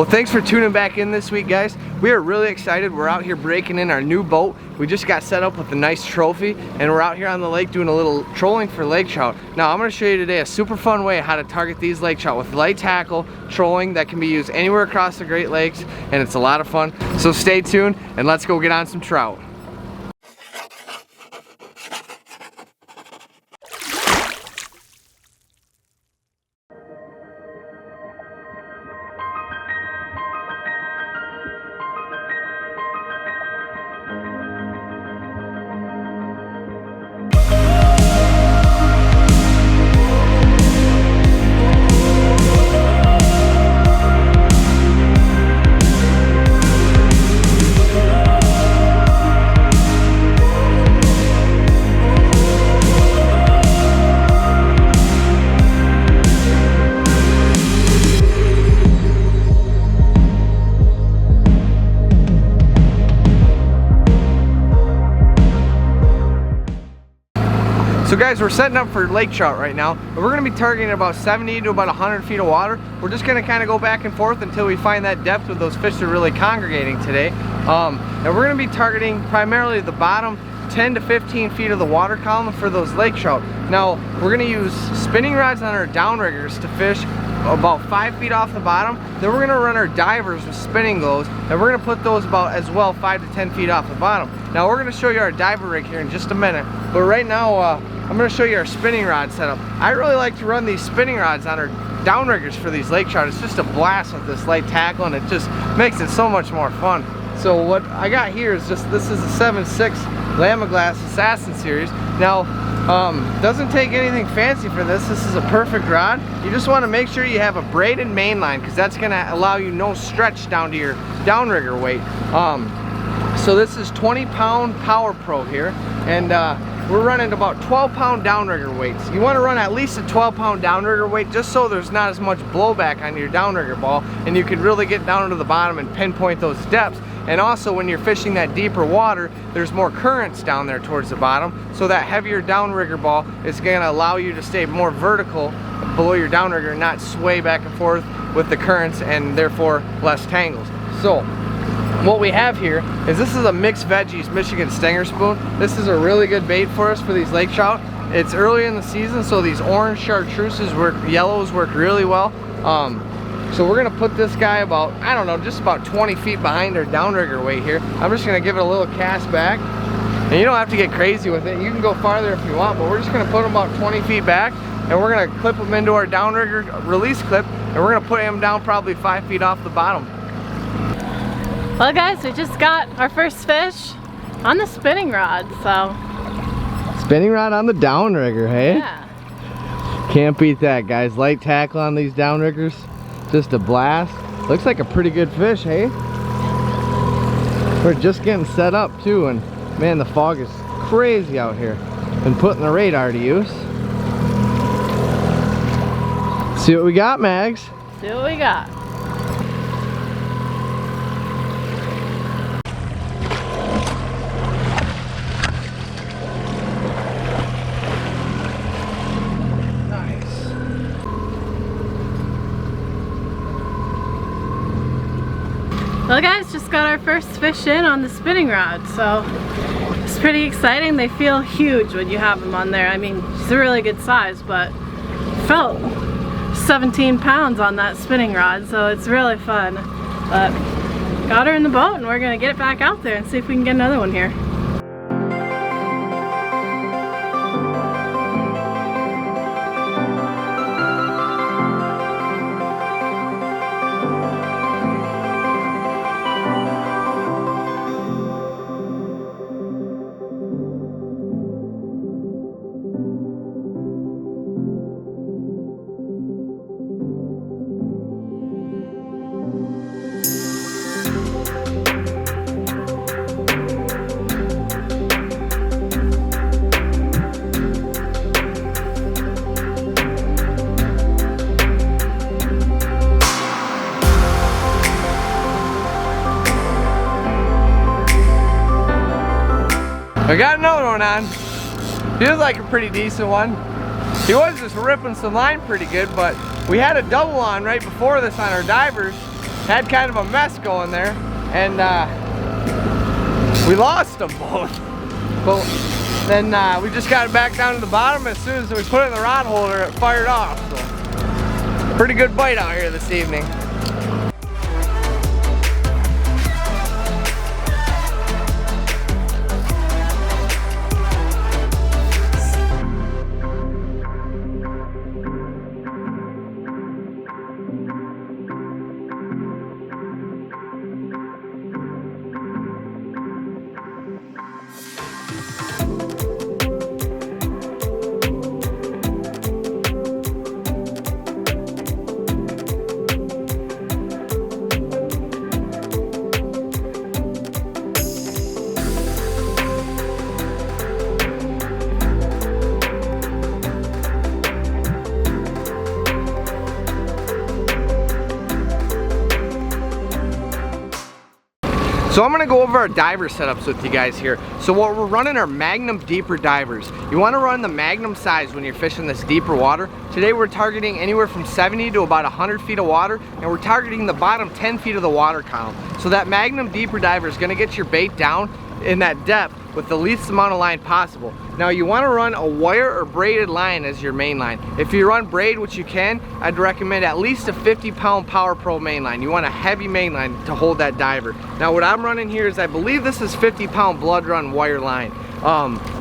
Well, thanks for tuning back in this week, guys. We are really excited. We're out here breaking in our new boat. We just got set up with a nice trophy, and we're out here on the lake doing a little trolling for lake trout. Now, I'm going to show you today a super fun way how to target these lake trout with light tackle trolling that can be used anywhere across the Great Lakes, and it's a lot of fun. So stay tuned, and let's go get on some trout. So guys, we're setting up for lake trout right now, and we're going to be targeting about 70 to about 100 feet of water. We're just going to kind of go back and forth until we find that depth where those fish are really congregating today. And we're going to be targeting primarily the bottom 10 to 15 feet of the water column for those lake trout. Now, we're going to use spinning rods on our downriggers to fish about 5 feet off the bottom. Then we're going to run our divers with spinning glows, and we're going to put those about as well 5 to 10 feet off the bottom. Now, we're going to show you our diver rig here in just a minute, but right now I'm going to show you our spinning rod setup. I really like to run these spinning rods on our downriggers for these lake trout. It's just a blast with this light tackle, and it just makes it so much more fun. So what I got here is this is a 7.6 Lamaglass Assassin series. Now, doesn't take anything fancy for this. This is a perfect rod. You just want to make sure you have a braided main line, because that's going to allow you no stretch down to your downrigger weight. So this is 20-pound Power Pro here, and we're running about 12-pound downrigger weights. You want to run at least a 12-pound downrigger weight just so there's not as much blowback on your downrigger ball, and you can really get down to the bottom and pinpoint those depths. And also, when you're fishing that deeper water, there's more currents down there towards the bottom, so that heavier downrigger ball is going to allow you to stay more vertical below your downrigger and not sway back and forth with the currents, and therefore less tangles. So what we have here is this is a Mixed Veggies Michigan Stinger Spoon. This is a really good bait for us for these lake trout. It's early in the season, so these orange chartreuses work, yellows work really well. So we're gonna put this guy about, I don't know, just about 20 feet behind our downrigger weight here. I'm just gonna give it a little cast back. And you don't have to get crazy with it. You can go farther if you want, but we're just gonna put him about 20 feet back, and we're gonna clip him into our downrigger release clip, and we're gonna put him down probably 5 feet off the bottom. Well guys, we just got our first fish on the spinning rod, so. Spinning rod on the downrigger, hey? Yeah. Can't beat that, guys. Light tackle on these downriggers. Just a blast. Looks like a pretty good fish, hey? We're just getting set up too, and man, the fog is crazy out here. Been putting the radar to use. See what we got, Mags? See what we got. Well guys, just got our first fish in on the spinning rod, so it's pretty exciting. They feel huge when you have them on there. I mean, it's a really good size, but felt 17 pounds on that spinning rod, so it's really fun. But got her in the boat, and we're gonna get it back out there and see if we can get another one here. I got another one on. Feels like a pretty decent one. He was just ripping some line pretty good, but we had a double on right before this on our divers, had kind of a mess going there, and we lost them both. But then we just got it back down to the bottom. As soon as we put it in the rod holder, it fired off. So pretty good bite out here this evening. So I'm gonna go over our diver setups with you guys here. So what we're running are Magnum deeper divers. You wanna run the Magnum size when you're fishing this deeper water. Today we're targeting anywhere from 70 to about 100 feet of water, and we're targeting the bottom 10 feet of the water column. So that Magnum deeper diver is gonna get your bait down in that depth with the least amount of line possible. Now you want to run a wire or braided line as your main line. If you run braid, which you can, I'd recommend at least a 50-pound Power Pro main line. You want a heavy main line to hold that diver. Now what I'm running here is, I believe this is 50-pound blood run wire line.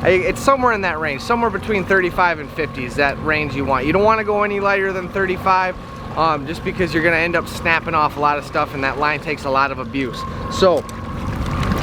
It's somewhere in that range, somewhere between 35 and 50 is that range you want. You don't want to go any lighter than 35, just because you're going to end up snapping off a lot of stuff, and that line takes a lot of abuse. So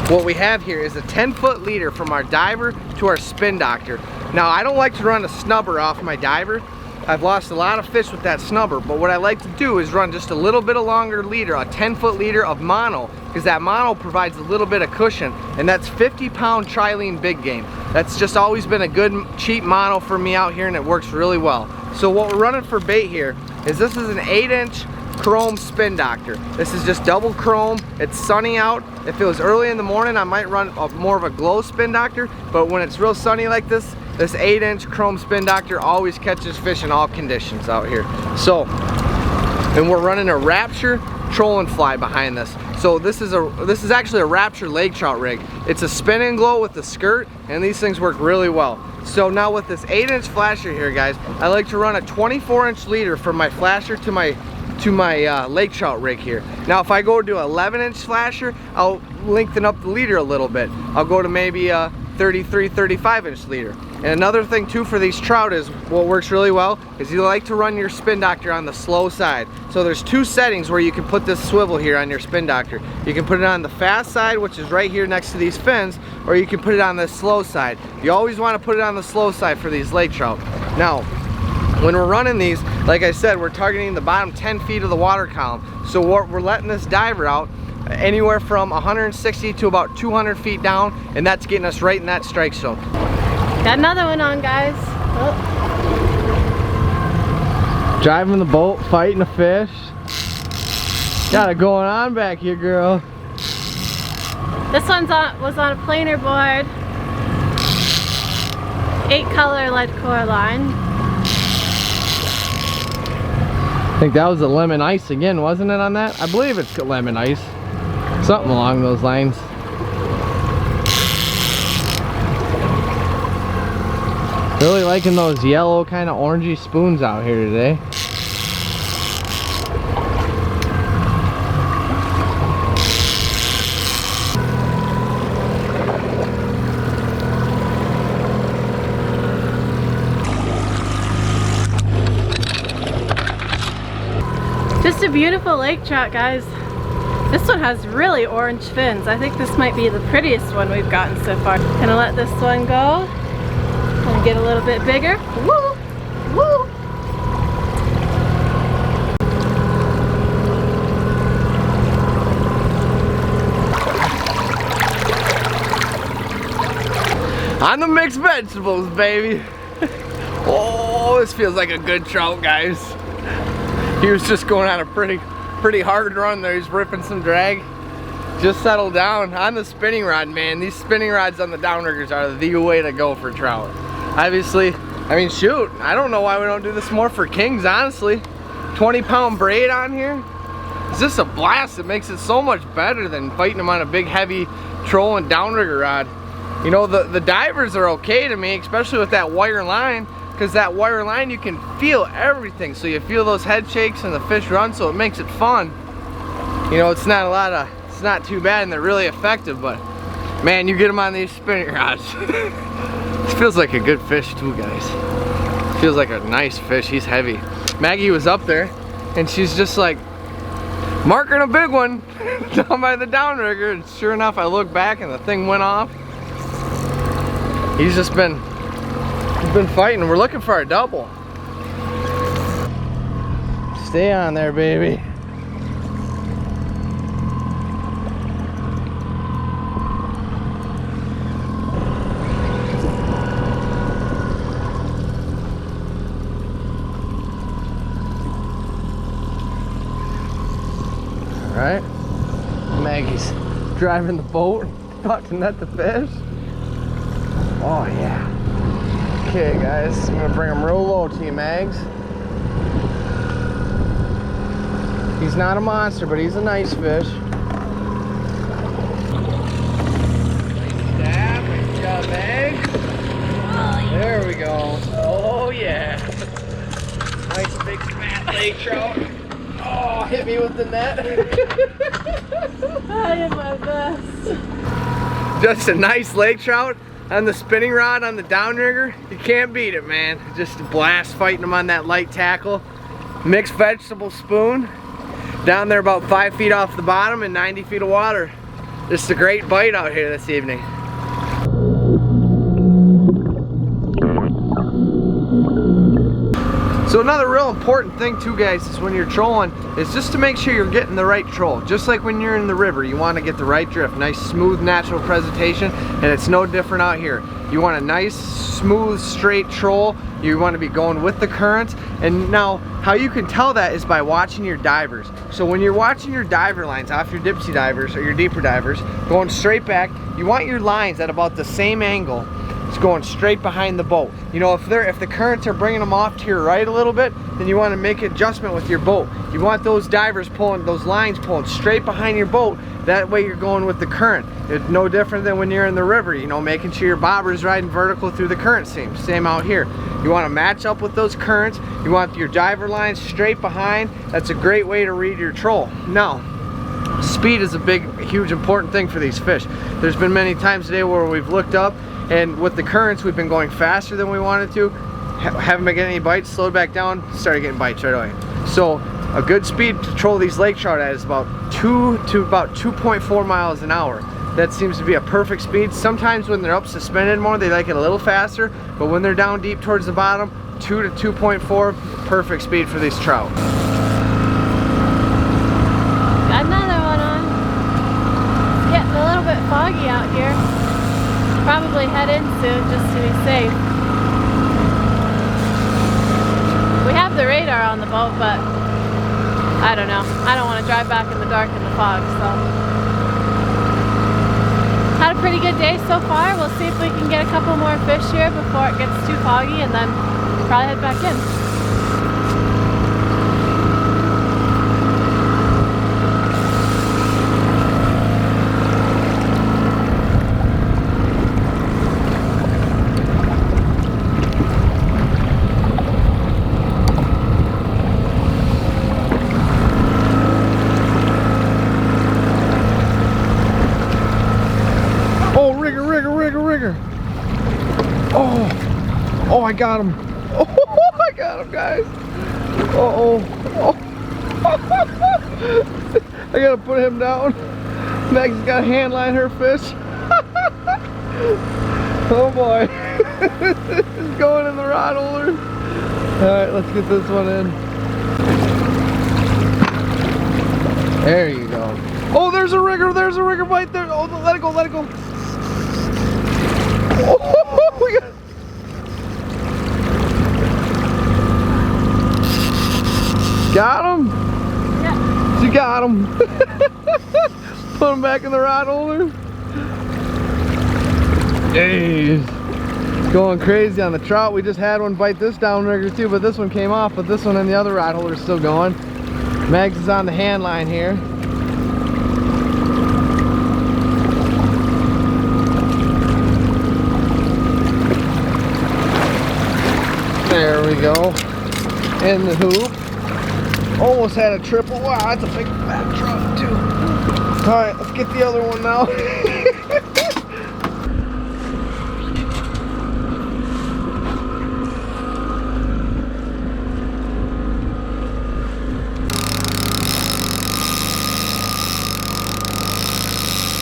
what we have here is a 10-foot leader from our diver to our spin doctor. Now I don't like to run a snubber off my diver. I've lost a lot of fish with that snubber, but what I like to do is run just a little bit of longer leader, a 10-foot leader of mono, because that mono provides a little bit of cushion, and that's 50-pound trilene big game. That's just always been a good cheap mono for me out here, and it works really well. So what we're running for bait here is, this is an 8-inch chrome spin doctor. This is just double chrome. It's sunny out. If it was early in the morning, I might run more of a glow spin doctor, but when it's real sunny like this 8-inch chrome spin doctor always catches fish in all conditions out here. So, and we're running a Rapture trolling fly behind this. So this is actually a Rapture lake trout rig. It's a spin and glow with the skirt, and these things work really well. So now with this 8-inch flasher here, guys, I like to run a 24-inch leader from my flasher to my lake trout rig here. Now if I go to 11-inch flasher, I'll lengthen up the leader a little bit. I'll go to maybe a 35-inch leader. And another thing too for these trout is, what works really well is, you like to run your spin doctor on the slow side. So there's two settings where you can put this swivel here on your spin doctor. You can put it on the fast side, which is right here next to these fins, or you can put it on the slow side. You always want to put it on the slow side for these lake trout. Now when we're running these, like I said, we're targeting the bottom 10 feet of the water column. So we're letting this diver out anywhere from 160 to about 200 feet down, and that's getting us right in that strike zone. Got another one on, guys. Oh. Driving the boat, fighting a fish. Got it going on back here, girl. This was on a planer board. 8-color lead core line. I think that was a lemon ice again, wasn't it, on that? I believe it's lemon ice. Something along those lines. Really liking those yellow kind of orangey spoons out here today. Just a beautiful lake trout, guys. This one has really orange fins. I think this might be the prettiest one we've gotten so far. Gonna let this one go and get a little bit bigger. Woo! Woo! On the mixed vegetables, baby. Oh, this feels like a good trout, guys. He was just going on a pretty hard run there. He's ripping some drag. Just settled down on the spinning rod, man. These spinning rods on the downriggers are the way to go for trout. Obviously, I mean, shoot, I don't know why we don't do this more for kings, honestly. 20-pound braid on here. is just a blast. It makes it so much better than fighting them on a big heavy trolling downrigger rod. You know, the divers are okay to me, especially with that wire line, because that wire line you can feel everything. So you feel those head shakes and the fish run, so it makes it fun. You know, it's not too bad and they're really effective, but man, you get them on these spinning rods. This feels like a good fish too, guys. Feels like a nice fish. He's heavy. Maggie was up there and she's just like marking a big one down by the downrigger, and sure enough I look back and the thing went off. He's been fighting. We're looking for our double. Stay on there, baby. All right, Maggie's driving the boat, about to net the fish. Oh yeah. Okay guys, I'm gonna bring him real low to you, Mags. He's not a monster, but he's a nice fish. Nice stab, nice job, Mags. There we go. Oh yeah. Nice big fat lake trout. Oh, hit me with the net. I am my best. Just a nice lake trout on the spinning rod on the downrigger. You can't beat it, man. Just a blast fighting them on that light tackle. Mixed vegetable spoon. Down there about 5 feet off the bottom and 90 feet of water. Just a great bite out here this evening. So another real important thing too, guys, is when you're trolling is just to make sure you're getting the right troll. Just like when you're in the river, you want to get the right drift. Nice, smooth, natural presentation, and it's no different out here. You want a nice, smooth, straight troll. You want to be going with the current. And now, how you can tell that is by watching your divers. So when you're watching your diver lines off your dipsy divers or your deeper divers, going straight back, you want your lines at about the same angle. It's going straight behind the boat. You know, if the currents are bringing them off to your right a little bit, then you want to make an adjustment with your boat. You want those divers pulling, those lines pulling straight behind your boat. That way you're going with the current. It's no different than when you're in the river, you know, making sure your bobber is riding vertical through the current seam. Same out here. You want to match up with those currents. You want your diver lines straight behind. That's a great way to read your troll. Now, speed is a big, huge, important thing for these fish. There's been many times today where we've looked up, and with the currents, we've been going faster than we wanted to. Haven't been getting any bites, slowed back down, started getting bites right away. So a good speed to troll these lake trout at is about 2 to about 2.4 miles an hour. That seems to be a perfect speed. Sometimes when they're up suspended more, they like it a little faster, but when they're down deep towards the bottom, 2 to 2.4, perfect speed for these trout. Got another one on. It's getting a little bit foggy out here. Probably head in soon just to be safe. We have the radar on the boat, but I don't know. I don't want to drive back in the dark in the fog, so. Had a pretty good day so far. We'll see if we can get a couple more fish here before it gets too foggy, and then probably head back in. Oh, I got him. Oh, I got him, guys. Uh-oh. Oh. I gotta put him down. Meg's got to hand line her fish. Oh boy. It's going in the rod holder. Alright, let's get this one in. There you go. Oh, there's a rigger bite there. Oh, let it go, let it go. Oh, we got. Got him? Yeah. She got him. Put him back in the rod holder. Jeez. Going crazy on the trout. We just had one bite this downrigger too, but this one came off, but this one in the other rod holder is still going. Megs is on the hand line here. There we go. In the hoop. Almost had a triple. Wow, that's a big fat trout too. Alright, let's get the other one now.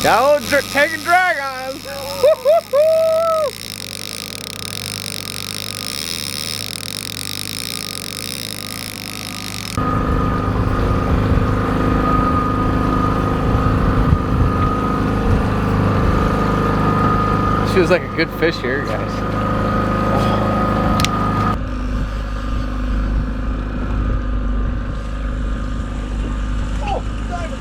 Got a little taking drag on us. Feels like a good fish here, guys. Oh, diver.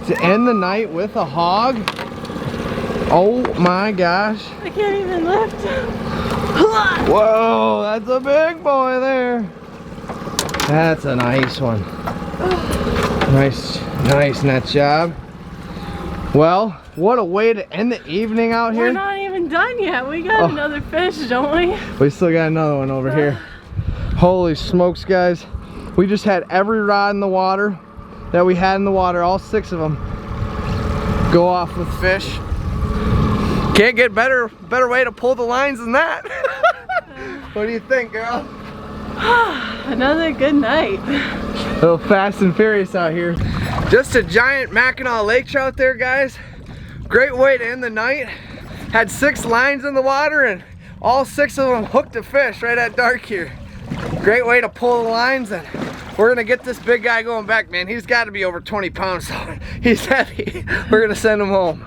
To end the night with a hog. Oh my gosh. I can't even lift. Whoa, that's a big boy there. That's a nice one. Nice net job. Well, what a way to end the evening out here. We're not even done yet. We got another fish, don't we? We still got another one over here. Holy smokes, guys. We just had every rod in the water that we had in the water, all 6 of them, go off with fish. Can't get better way to pull the lines than that. What do you think, girl? Another good night. A little fast and furious out here. Just a giant Mackinac lake trout there, guys. Great way to end the night. Had 6 lines in the water and all 6 of them hooked a fish right at dark here. Great way to pull the lines, and we're gonna get this big guy going back, man. He's got to be over 20 pounds, so he's heavy. We're gonna send him home.